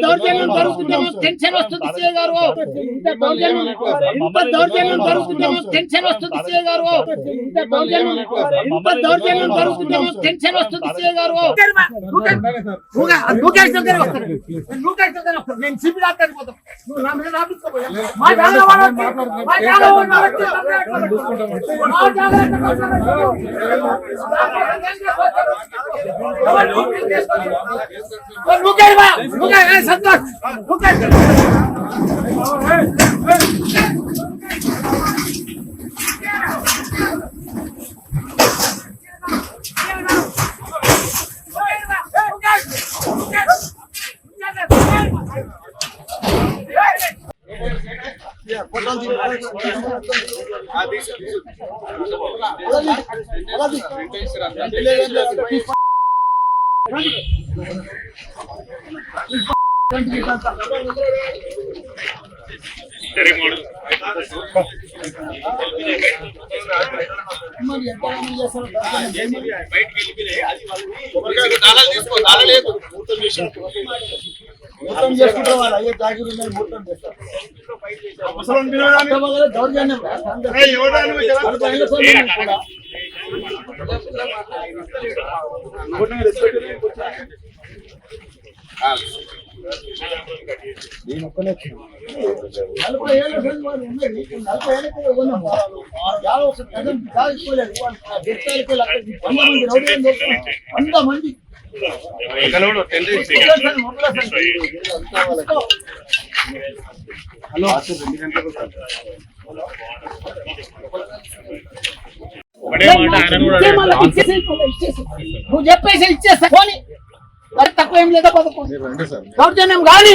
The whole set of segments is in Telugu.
దౌర్జన్యం జరుగుతుందేమో టెన్షన్ వస్తుంది సీఏ గారు. దౌర్జన్యం జరుగుతుందేమో టెన్షన్ వస్తుంది సీఏ గారు. దౌర్జన్యం జరుగుతుందేమో టెన్షన్ వస్తుంది సీఏ గారు. నేను సిపి డాక్టర్ పోతాం. సంతోష్ మొత్తం చేసుకుంటారు వాళ్ళు అయ్యే జాగిరి ఉన్నాయి మొత్తం చేస్తారు. దౌర్జన్యం నేను ఒక్కనే 40 ఏళ్ళ వాళ్ళు ఉన్నది 40 ఏళ్ళకి ఉన్నాము. 50 గజం దాచుకోలేదు. 100 మంది రౌడీలను 100 మంది నువ్వు చెప్పేసి ఇచ్చేస్తా పోనీ తక్కువ ఏం లేదా దౌర్జన్యం కానీ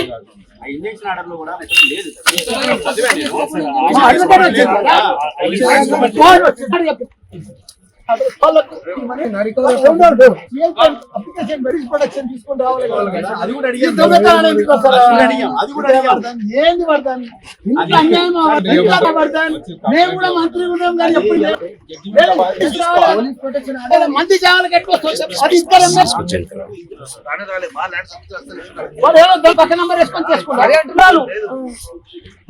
ఏంది పడతాను మేము కూడా మంత్రి ఉన్నాం కానీ మంది చేయాలి పక్క నెంబర్ వేసుకొని చేసుకుంటారు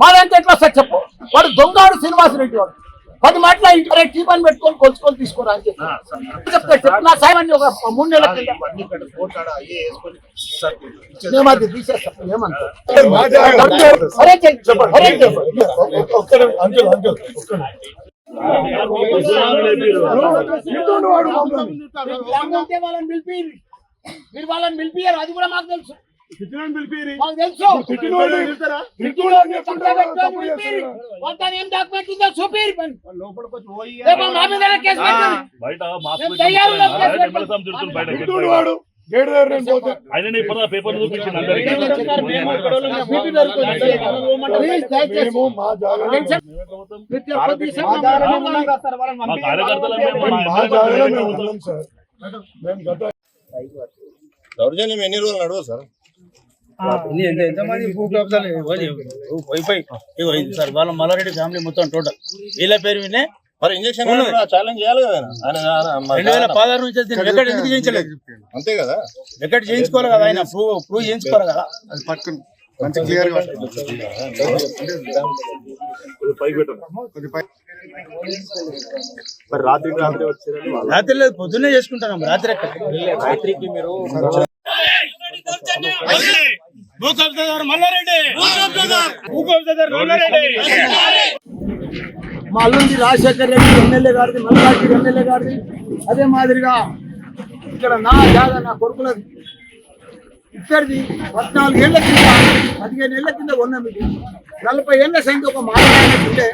మాదంతా ఎట్లా వస్తారు చెప్పు. వాడు దొంగవాడు శ్రీనివాసరెడ్డి వాడు 10 మాటల ఇంటి టీపని పెట్టుకొని కొలుచుకొని తీసుకోరా అని చెప్తాడు. నా సాయం ఒక 3 నెలల మేము అది తీసేస్తాం. ఏమంటారు మీరు వాళ్ళని పిలిపియారు. అది కూడా మాకు తెలుసు. ఏం డాక్యుమెంట్ ఉందో చూపిరు. దౌర్జన్యం ఎన్ని రోజులు నడవ సార్? వైఫై సార్ వాళ్ళ మల్లారెడ్డి ఫ్యామిలీ మొత్తం టోటల్ వీళ్ళ పేరు వినే మరి ఇంజక్షన్ ఛాలెంజ్ చేయాలి కదా. 2016 నుంచి రికార్డ్ ఎందుకు చేయించలేదు? అంతే కదా, రికార్డ్ చేయించుకోవాలి కదా. ఆయన ప్రూవ్ చేయించుకోవాలి కదా. అది పట్టుకుని మంచి క్లియర్ గా రాత్రి లేదు, పొద్దున్నే చేసుకుంటాం. రాత్రికి మీరు మా అల్లుంది రాజశేఖర్ రెడ్డి ఎమ్మెల్యే గారిది, మల్లారెడ్డి ఎమ్మెల్యే గారిది. అదే మాదిరిగా ఇక్కడ నా జాగా నా కొడుకులది ఇక్కడిది 14 ఏళ్ల కింద 15 ఏళ్ల కింద కొన్నాం. ఇది 40 ఏళ్ల సంఖ్య ఒక మాట్లాడే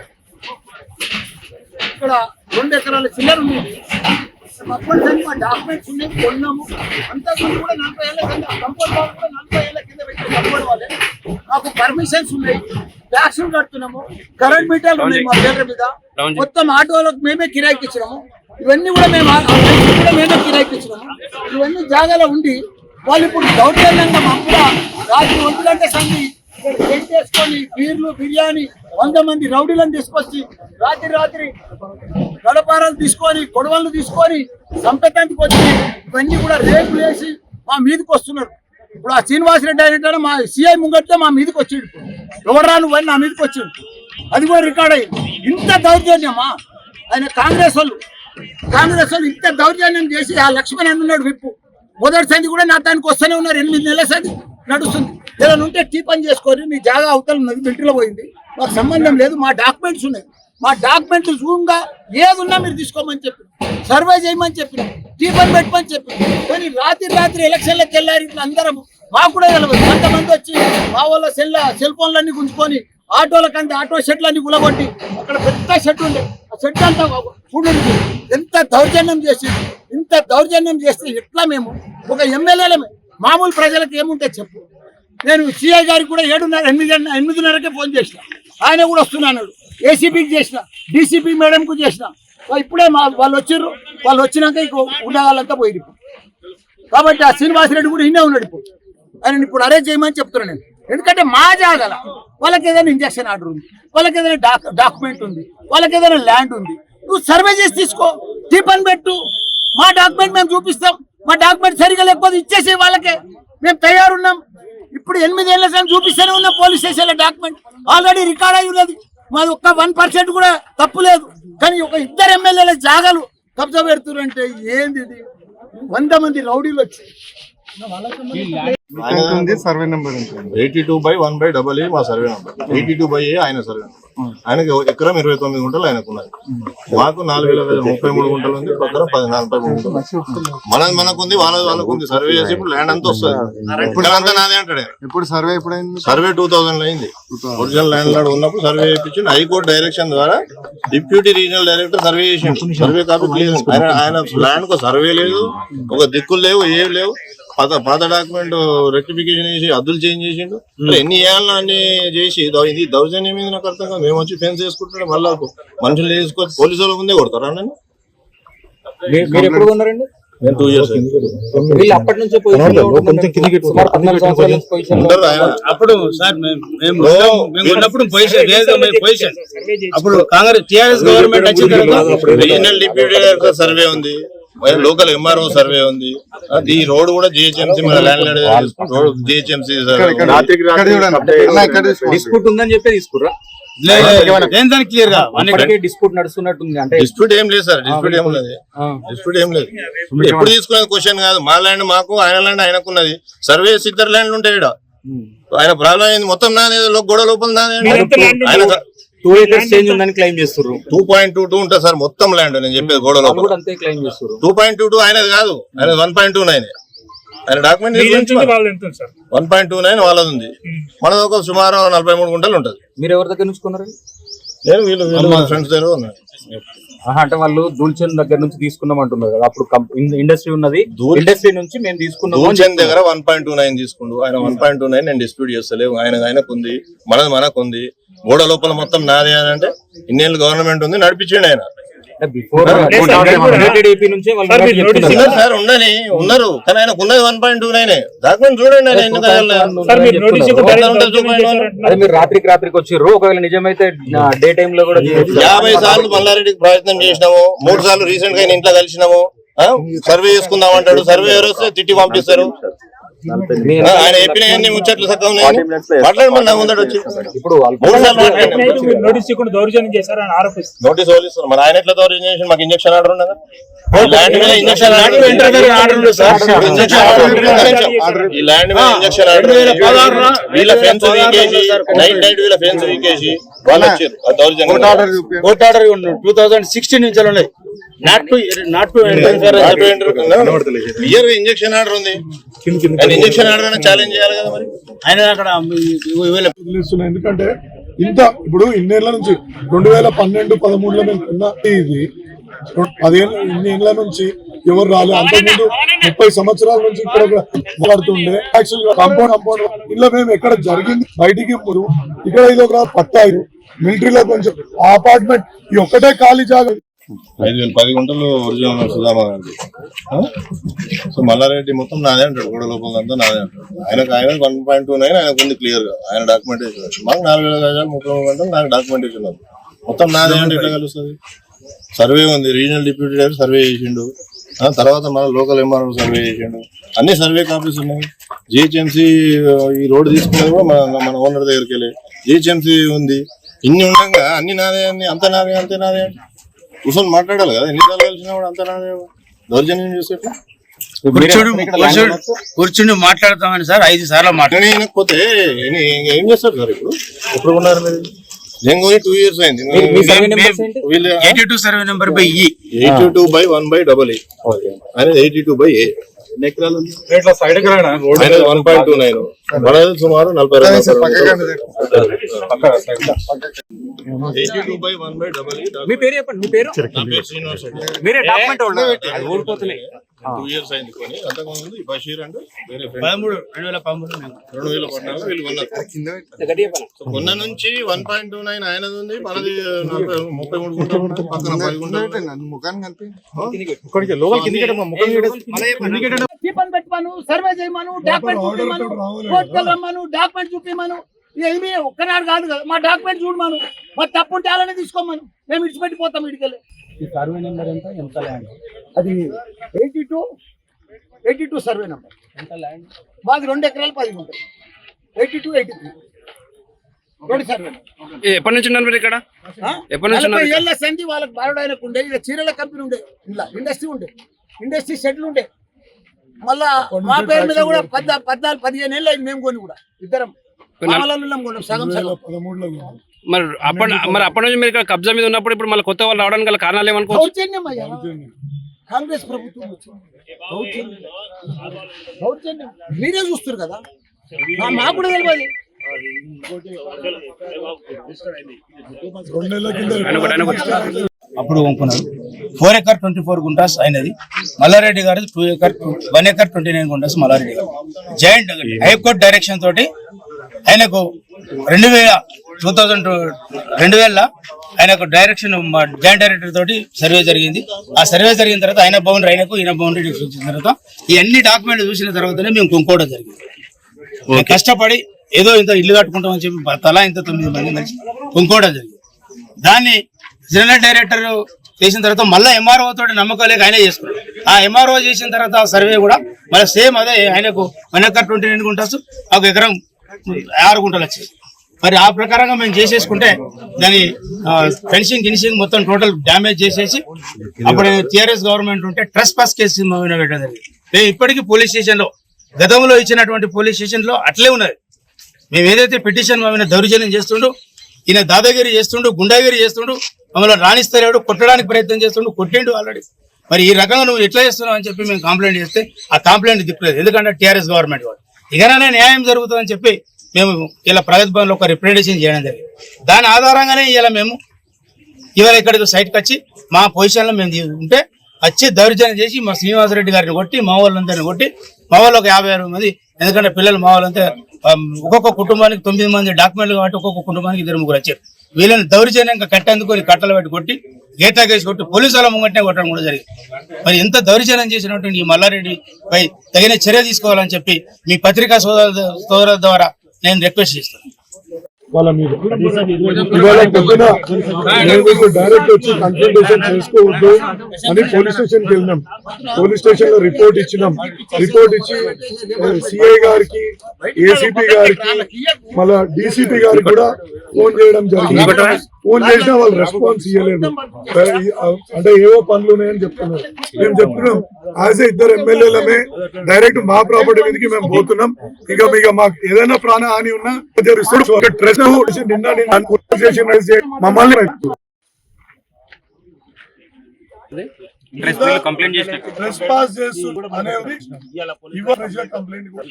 ఇక్కడ 2 ఎకరాల చిల్లర ఉంది. తప్పనిసరి మా డాక్యుమెంట్స్ ఉన్నాయి, కొన్నాము. అంతకుముందు కూడా 40 ఏళ్ల కింద కంపౌండ్ వాళ్ళు కూడా 40 ఏళ్ల కింద పెట్టిన కంపౌండ్ వాళ్ళే. మాకు పర్మిషన్స్ ఉన్నాయి, ట్యాక్సులు కడుతున్నాము, కరెంట్ మీటర్లు ఉన్నాయి మా పేర్ల మీద. మొత్తం ఆటోలకు మేమే కిరాయికి ఇచ్చినాము. ఇవన్నీ కూడా మేమే కిరాయికి ఇచ్చినాము. ఇవన్నీ జాగాలో ఉండి వాళ్ళు ఇప్పుడు దౌర్జన్యంగా మాకు రాత్రి 1 గంట సంధి టెంట్ వేసుకొని బీర్లు బిర్యానీ 100 మంది రౌడీలను తీసుకొచ్చి రాత్రి గడపారాలు తీసుకొని గొడవలు తీసుకొని సంపెతానికి వచ్చి ఇవన్నీ కూడా రేపులు వేసి మా మీదకి వస్తున్నారు. ఇప్పుడు ఆ శ్రీనివాసరెడ్డి అయినట్టు మా సిఐ ముంగట్టే మా మీదకి వచ్చిండు. ఎవడరా నువ్వు అని నా మీదకి వచ్చిండు. అది కూడా రికార్డ్ అయ్యింది. ఇంత దౌర్జన్యమా ఆయన కాంగ్రెస్ వాళ్ళు ఇంత దౌర్జన్యం చేసి ఆ లక్ష్మణ్ అన్నాడు విప్పు మొదటి సంది కూడా నా దానికి వస్తూనే ఉన్నారు. 8 నెలల సంది నడుస్తుంది. ఏదైనా ఉంటే టీ పని చేసుకొని మీ జాగా అవతల ఉన్నది మిలిటరీలో పోయింది, మాకు సంబంధం లేదు, మా డాక్యుమెంట్స్ ఉన్నాయి, మా డాక్యుమెంట్లు జూమ్గా ఏది ఉన్నా మీరు తీసుకోమని చెప్పి సర్వే చేయమని చెప్పిన, టీ పని పెట్టమని చెప్పి. కానీ రాత్రి ఎలక్షన్లకు వెళ్ళారు. ఇట్లా అందరం మాకు కూడా తెలియదు. కొంతమంది వచ్చి మా వాళ్ళ సెల్ ఫోన్లన్నీ గుంజుకొని ఆటోలకంటే ఆటో షెడ్లన్నీ గులగొట్టి అక్కడ పెద్ద షెడ్ ఉండే ఆ షెడ్ అంతా చూడండి ఎంత దౌర్జన్యం చేసి. ఇంత దౌర్జన్యం చేస్తే ఎట్లా మేము ఒక ఎమ్మెల్యేలమే మామూలు ప్రజలకు ఏముంటే చెప్పు. నేను సిఐ గారికి కూడా 8:30కే ఫోన్ చేసిన, ఆయన కూడా వస్తున్నాడు. ఏసీపీకి చేసిన, డీసీపీ మేడంకు చేసిన. ఇప్పుడే వాళ్ళు వచ్చిర్రు. వాళ్ళు వచ్చినాక ఇంకో ఉండగాలంతా పోయి. కాబట్టి ఆ శ్రీనివాసరెడ్డి కూడా ఇన్నే ఉన్నాడు. ఆయన ఇప్పుడు అరెస్ట్ చేయమని చెప్తున్నాను నేను. ఎందుకంటే మా జాగాల వాళ్ళకి ఏదైనా ఇంజక్షన్ ఆర్డర్ ఉంది, వాళ్ళకి ఏదైనా డాక్యుమెంట్ ఉంది, వాళ్ళకి ఏదైనా ల్యాండ్ ఉంది. నువ్వు సర్వే చేసి తీసుకో, టీ పని పెట్టు, మా డాక్యుమెంట్ మేము చూపిస్తాం. మా డాక్యుమెంట్ సరిగా లేకపోతే ఇచ్చేసే వాళ్ళకే మేము తయారున్నాం. ఇప్పుడు 8 ఏళ్ల సార్ చూపిస్తూనే ఉన్నాం. పోలీస్ స్టేషన్లో డాక్యుమెంట్ ఆల్రెడీ రికార్డ్ అయి ఉన్నది. మాది ఒక్క 1% కూడా తప్పు లేదు. కానీ ఒక 2 ఎమ్మెల్యేల జాగాలు కబ్జా పెడుతున్నారు అంటే ఏంది ఇది? 100 మంది రౌడీలు వచ్చి సర్వే నెంబర్ 82/1/AA మా సర్వే నెంబర్. 82/A ఆయన సర్వే నెంబర్. ఆయనకి ఎకరం 29 గుంటలు ఆయనకు ఉన్నది. మాకు 4,033 గుంటలు ఉంది. పక్కన 43 గుంటలు మనకుంది, వాళ్ళకుంది. సర్వే చేసి ఇప్పుడు ల్యాండ్ అంతా వస్తుంది. ఇప్పుడు అంతా నాదే అంటాడు. ఇప్పుడు సర్వే ఎప్పుడైంది? సర్వే 2000 అయింది. ఒరిజినల్ ల్యాండ్ లాడ్ ఉన్నప్పుడు సర్వే చేయించి హైకోర్టు డైరెక్షన్ ద్వారా డిప్యూటీ రీజనల్ డైరెక్టర్ సర్వే చేసిండు. సర్వే కాపీ లేదు. ఆయన ల్యాండ్ కు సర్వే లేదు, ఒక దిక్కులు లేవు, ఏవి లేవు. పాత డాక్యుమెంట్ రెక్టిఫికేషన్ చేసి అద్దులు చేంజ్ చేసిండు. ఎన్ని ఏళ్ళ అన్ని చేసి ఇది దౌర్జన్యం మీద నాకు అర్థం కాదు. మేము వచ్చి ఫెన్స్ వేసుకుంటున్నాం, మళ్ళా మనుషులు వేసుకొని పోలీసు వాళ్ళ ముందే కొడతారా? మీరు ఎప్పుడు ఉన్నారండి? నేను 2 years వీళ్ళు అప్పటి నుంచే అప్పుడు సార్ మేము ఉన్నప్పుడు పొజిషన్ లేదు. పొజిషన్ అప్పుడు కాంగ్రెస్ టీఆర్ఎస్ గవర్నమెంట్ వచ్చిన తర్వాత రీజనల్ డిప్యూటీ డైరెక్టర్ సర్వే ఉంది, లోకల్ ఎంఆర్ఓ సర్వే ఉంది. ఈ రోడ్ కూడా జిహెచ్ఎంసీ మన ల్యాండ్ రోడ్ జిహెచ్ఎంసీ డిస్ప్యూట్ ఉందని చెప్పి తీసుకుర్రా? క్లియర్ గా డిస్ప్యూట్ నడుస్తున్నట్టుంది. అంటే డిస్ప్యూట్ ఏం లేదు సార్. డిస్ప్యూట్ ఏమున్నది? డిస్ప్యూట్ ఏం లేదు. ఎప్పుడు తీసుకునేది క్వశ్చన్ కాదు. మా ల్యాండ్ మాకు, ఆయన ల్యాండ్ ఆయనకున్నది. సర్వే 2 ల్యాండ్లు ఉంటాయి ఇక్కడ. ఆయన ప్రాబ్లం అయింది మొత్తం నాదే, గొడవ లోపల నాదే. ఆయన 2 acres చేంజ్ ఉందని క్లెయిమ్ చేస్తున్నారు. 2.22 ఉంటుంది సార్ మొత్తం ల్యాండ్. నేను చెప్పేది గొడవ లోపల అంతే క్లెయిమ్ చేస్తున్నారు. 2.22 ఆయనది కాదు, ఆయన 1.29. ఆయన డాక్యుమెంట్ 1.29 వాళ్ళది ఉంది. మనది ఒక సుమారు 43 గుంటలు ఉంటుంది. మీరు ఎవరి దగ్గర నుంచి కొన్నారు? నేను వీళ్ళు మా ఫ్రెండ్స్ దగ్గర ఉన్నాయి. అంటే వాళ్ళు దూల్చంద్ దగ్గర నుంచి తీసుకున్నాం అంటున్నారు కదా. అప్పుడు ఇండస్ట్రీ ఉన్నది, ఇండస్ట్రీ నుంచి మేము తీసుకున్నాం. దూల్చంద్ దగ్గర 1.29 తీసుకుండు ఆయన. 1.29 నేను డిస్ప్యూట్ చేస్తలేవు. ఆయనకుంది, మనకుంది. గోడ లోపల మొత్తం నాదే అని అంటే ఇన్నేళ్ళు గవర్నమెంట్ ఉంది, నడిపించండి ఆయన. సార్ ఉండని ఉన్నారు, కానీ ఆయనకు ఉన్నది 1.29. డాక్యుమెంట్ చూడండి. మీరు రాత్రికి వచ్చిర్రు. ఒకవేళ నిజమైతే డే టైమ్ లో కూడా 50 సార్లు మల్లారెడ్డికి ప్రయత్నం చేసినాము. 3 సార్లు రీసెంట్ గా ఆయన ఇంట్లో కలిసినాము. సర్వే చేసుకుందాం అంటాడు. సర్వే వస్తే తిట్టి పంపిస్తారు. ఆయన చెప్పిన ముచ్చట్లు చక్కగా ఉన్నాయి. మాట్లాడమని నా ముందట వచ్చి ఇప్పుడు నోటీస్ ఇస్తారు. మరి ఆయన ఎట్లా దౌర్జన్యం చేసి మాకు ఇంజక్షన్ ఆర్డర్ ఉన్నదా? ల్యాండ్ మీద ఇంజక్షన్ ఆర్డర్ ఈ ల్యాండ్ మీద ఇంజక్షన్ ఆర్డర్ వీళ్ళ ఫెన్స్ వీకేసి నైట్ వీళ్ళ ఫెన్స్ వీకేసి వాళ్ళు వచ్చారు. కోర్టు ఆర్డర్ 2016 నుంచి ఉన్నాయి. క్లియర్ ఇంజక్షన్ ఆర్డర్ ఉంది. ఇంజక్షన్ ఆర్డర్ ఛాలెంజ్ చేయాలి కదా మరి. ఆయన అక్కడ ఎందుకంటే ఇంత ఇప్పుడు ఇన్నేళ్ల నుంచి 2012-13లో మేము కొన్న ఇది 10 ఏళ్ల నుంచి ఎవరు రాలేదు. అంతకుముందు 30 సంవత్సరాల నుంచి ఇక్కడ మాట్లాడుతుండే. యాక్చువల్ కాంపౌండ్ ఇలా మేము ఎక్కడ జరిగింది బయటికి ఇక్కడ ఇది ఒక పట్టాయి మిలిటరీలో కొంచెం అపార్ట్మెంట్ ఈ ఒక్కటే ఖాళీ జాగా 10 గుంటలు ఒరిజినల్ సుధామా గారికి. సో మల్లారెడ్డి మొత్తం నాదే అంటాడు. గోడ లోపల అంతా నాదే అంటాడు. ఆయన 1.29 ఆయనకు ఉంది క్లియర్ గా. ఆయన డాక్యుమెంటేషన్ మాకు 4,000 గజాలు 33 గంటలు నాకు డాక్యుమెంటేషన్ ఉంది. మొత్తం నాదే అంటే ఎట్లా కలుస్తుంది? సర్వే ఉంది, రీజనల్ డిప్యూటీ డైరెక్టర్ సర్వే చేసిండు. తర్వాత మన లోకల్ ఎంఆర్ఓ సర్వే చేసిండు. అన్ని సర్వే కాపీస్ ఉన్నాయి. జిహెచ్ఎంసీ ఈ రోడ్డు తీసుకున్నది కూడా మన ఓనర్ దగ్గరికి వెళ్ళి జిహెచ్ఎంసీ ఉంది. ఇన్ని ఉండగా అన్ని నాదే అన్ని అంత నాదే అంతే నాదే కూర్చొని మాట్లాడాలి కదా. ఎన్నిసార్లు కలిసినా కూడా అంత నాదే దౌర్జన్యం చేసేట్టు కూర్చుని మాట్లాడతామని సార్ 5 సార్లు మాట్లాడకపోతే ఏం చేస్తారు సార్? ఇప్పుడు ఉన్నారు మీరు జంగోని 2 years అయింది. 82 సర్వే నెంబర్ బై ఈ 82/1/AA అనేది 82/A. ఎన్ని ఎకరాలు ఉంది? 1.29 మనది సుమారు 42. 82/1/AA. మీ పేరు చెప్పండి. మీ పేరు శ్రీనివాస్ రెడ్డి. మీరే డాక్యుమెంట్ ఊడిపోతున్నాయి. 2 years అయింది కొని. అంతకుముందు ఈ బషీర్ అండ్ వేరే 2014 వీళ్ళు కొన్నారు. కొన్న నుంచి 1.29 ఆయనది ఉంది, మనది 33 గుంటలు పక్కన 10 గుంటలు. దీపం పెట్టమను, సర్వే చేయమను, డాక్యుమెంట్ చూపిమను, కోర్టుకు రమ్మను, డాక్యుమెంట్ చూపిమను. ఏమి ఒక్కనాడు కాదు కదా, మా డాక్యుమెంట్ చూడమను. మా తప్పు ఉంటే అలానే తీసుకోమను, మేము ఇడిచిపెట్టిపోతాం ఇడికెళ్ళి. ఈ సర్వే నెంబర్ ఎంత ల్యాండ్? అది 82 సర్వే నెంబర్. ఎంత ల్యాండ్? మాది 2 ఎకరాలు 10 గుంటలు. 82, 83 రోడ్డు సర్వే. ఎప్పటి నుంచి ఉన్నారు మీరు ఇక్కడ? ఎప్పటి నుంచి 40 ఏళ్ళ సంధి వాళ్ళకి బారుడాయనకు ఉండే. ఇలా చీరల కంపెనీ ఉండే, ఇలా ఇండస్ట్రీ ఉండే, ఇండస్ట్రీ షెడ్లు ఉండే. మళ్ళా మా పేరు మీద కూడా 14-15 ఏళ్ళు అయింది. మేము కొని కూడా ఇద్దరం సగం సగం 13లో మరి అప్పటి నుంచి మీరు ఇక్కడ కబ్జా మీద ఉన్నప్పుడు ఇప్పుడు మళ్ళీ కొత్త వాళ్ళు రావడానికి గల కారణాలు ఏమనుకోవచ్చు? దౌర్జన్యం అయ్యా, కాంగ్రెస్ ప్రభుత్వం వచ్చింది. దౌర్జన్యం మీరే చూస్తారు కదా, మాకు కూడా తెలియదు. 2 నెలల కింద అప్పుడు కొనుక్కున్నారు. 4 acres 24 గుంటాస్ అయినది. మల్లారెడ్డి గారు 1 acre 29 గుంటాస్ మల్లారెడ్డి గారు. జాయింట్ హైకోర్టు డైరెక్షన్ తోటి ఆయనకు 2000 ఆయనకు డైరెక్షన్ జాయింట్ డైరెక్టర్ తోటి సర్వే జరిగింది. ఆ సర్వే జరిగిన తర్వాత ఆయన బౌండరీ ఆయనకు, ఈయన బౌండరీ వచ్చిన తర్వాత ఈ అన్ని డాక్యుమెంట్లు చూసిన తర్వాతనే మేము కొనుక్కోవడం జరిగింది. కష్టపడి ఏదో ఇంత ఇల్లు కట్టుకుంటామని చెప్పి తలా ఇంత 9 మంది కలిసి కొనుక్కోవడం జరిగింది. దాన్ని జనరల్ డైరెక్టర్ చేసిన తర్వాత మళ్ళీ ఎంఆర్ఓ తోటి నమ్మకం లేక ఆయన చేసుకున్నాడు. ఆ ఎంఆర్ఓ చేసిన తర్వాత ఆ సర్వే కూడా మళ్ళీ సేమ్ అదే ఆయనకు 1 acre 29 గుంటాసు, 1 ఎకరం 6 గుంటలు వచ్చేది. మరి ఆ ప్రకారంగా మేము చేసేసుకుంటే దాని ఫెన్సింగ్ గిన్సింగ్ మొత్తం టోటల్ డ్యామేజ్ చేసేసి అప్పుడు టీఆర్ఎస్ గవర్నమెంట్ ఉంటే ట్రెస్ పాస్ కేసు పెట్టడం జరిగింది. ఇప్పటికీ పోలీస్ స్టేషన్ లో గతంలో ఇచ్చినటువంటి పోలీస్ స్టేషన్ లో అట్లే ఉన్నది. మేము ఏదైతే పిటిషన్ మమ్మల్ని దౌర్జన్యం చేస్తుండో, ఈయన దాదాగిరి చేస్తుండు, గుండాగిరి చేస్తుండు, మమ్మల్ని రాణిస్తలేడు, కొట్టడానికి ప్రయత్నం చేస్తుండు, కొట్టిండు ఆల్రెడీ. మరి ఈ రకంగా నువ్వు ఎట్లా చేస్తున్నావు అని చెప్పి మేము కంప్లైంట్ చేస్తే ఆ కంప్లైంట్ దిక్కులేదు. ఎందుకంటే టీఆర్ఎస్ గవర్నమెంట్ వాళ్ళు ఇకనైనా న్యాయం జరుగుతుందని చెప్పి మేము ఇలా ప్రగతి భవన్లో ఒక రిప్రజెంటేషన్ చేయడం జరిగింది. దాని ఆధారంగానే ఇలా మేము ఇవాళ ఇక్కడికి సైట్కి వచ్చి మా పొజిషన్లో మేము ఉంటే వచ్చి దౌర్జన్యం చేసి మా శ్రీనివాసరెడ్డి గారిని కొట్టి, మా వాళ్ళందరినీ కొట్టి, మా వాళ్ళు ఒక 56 మంది, ఎందుకంటే పిల్లలు మా వాళ్ళంతా ఒక్కొక్క కుటుంబానికి 9 మంది డాక్యుమెంట్లు కాబట్టి ఒక్కొక్క కుటుంబానికి 2-3 వచ్చారు. వీళ్ళని దౌర్జన్యంగా కట్టేందుకొని కట్టలు పెట్టి కొట్టి, గేతా కేసు కొట్టి, పోలీసు వాళ్ళ ముంగట్నే కొట్టడం కూడా జరిగింది. మరి ఎంత దౌర్జన్యం చేసినటువంటి ఈ మల్లారెడ్డి పై తగిన చర్య తీసుకోవాలని చెప్పి మీ పత్రికా సోదరుల ద్వారా నేను రిక్వెస్ట్ చేస్తాను. వాళ్ళ మీద ఇవాళ పొద్దున మేము డైరెక్ట్ వచ్చి కన్సల్టేషన్ చేసుకోవద్దు అని పోలీస్ స్టేషన్ కి వెళ్ళినాం. పోలీస్ స్టేషన్ లో రిపోర్ట్ ఇచ్చినాం. రిపోర్ట్ ఇచ్చి సిఐ గారికి, ఏసీపీ గారికి, మళ్ళా డీసీపీ గారికి కూడా ఫోన్ చేయడం జరిగింది. ఫోన్ చేసినా వాళ్ళు రెస్పాన్స్ ఇవ్వలేదు. అంటే ఏవో పనులు ఉన్నాయని చెప్తున్నారు. మేము చెప్తున్నాం యాజ్ ఏ 2 ఎమ్మెల్యేలమే డైరెక్ట్ మా ప్రాపర్టీ మీదకి మేము పోతున్నాం. ఇంకా మాకు ఏదైనా ప్రాణ హాని ఉన్నా నిన్న మమ్మల్ని ట్రెస్పాస్ చేస్తున్నారు అనేది కంప్లైంట్ కూడా.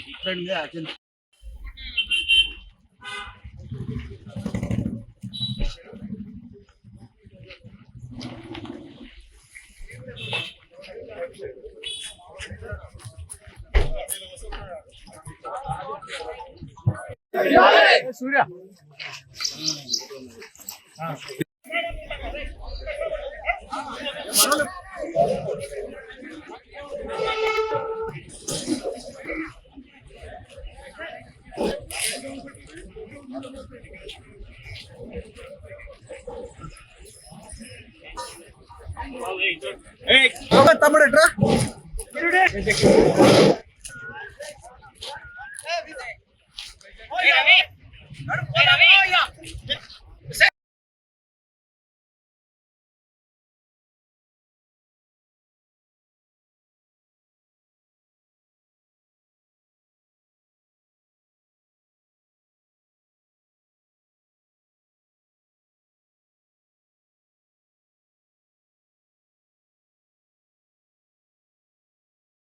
సూర్య